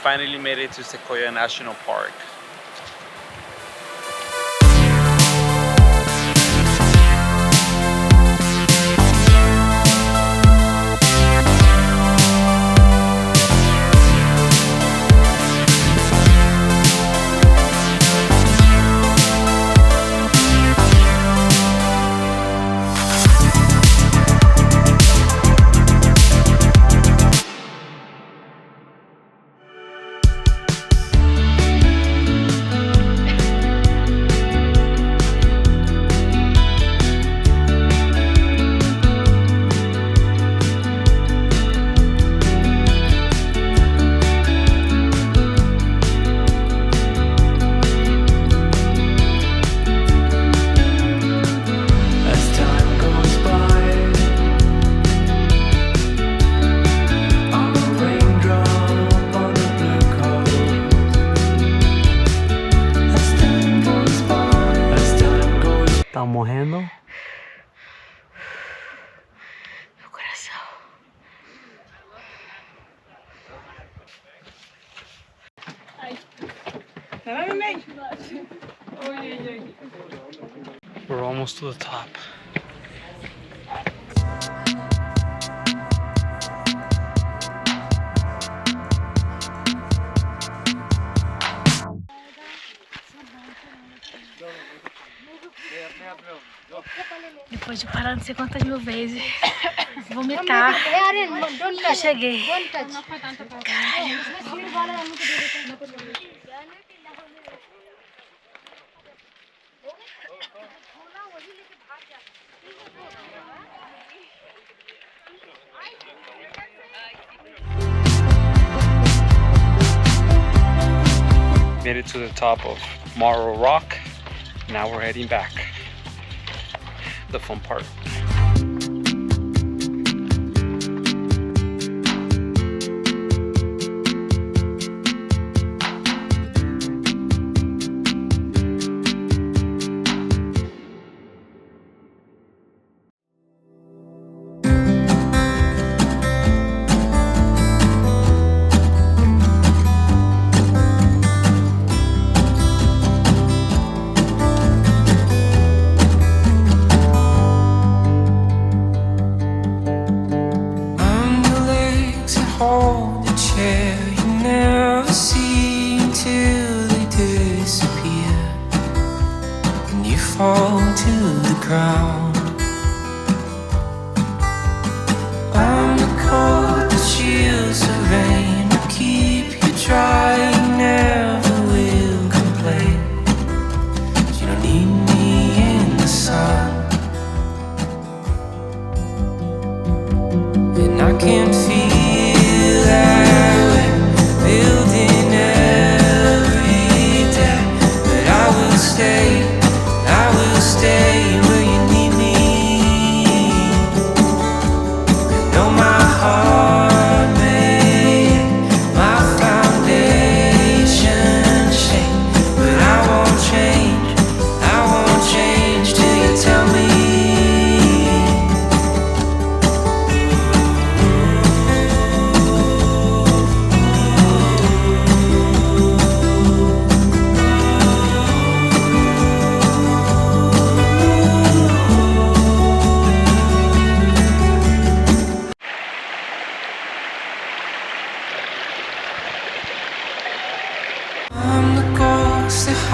finally made it to Sequoia National Park. Tá morrendo? Meu coração. We're almost to the top. Depois de parar não sei quantas mil vezes, vomitar, eu cheguei. Caralho. Made it to the top of Morrow Rock. Now we're heading back. The fun part. Hold the chair you never see until they disappear, and you fall to the ground. I'm the cold that shields the rain, will keep you dry, you never will complain. You don't need me in the sun, and I can't feel that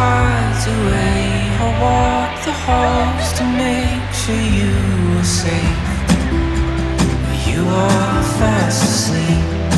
hides away. I walk the halls to make sure you are safe. You are fast asleep.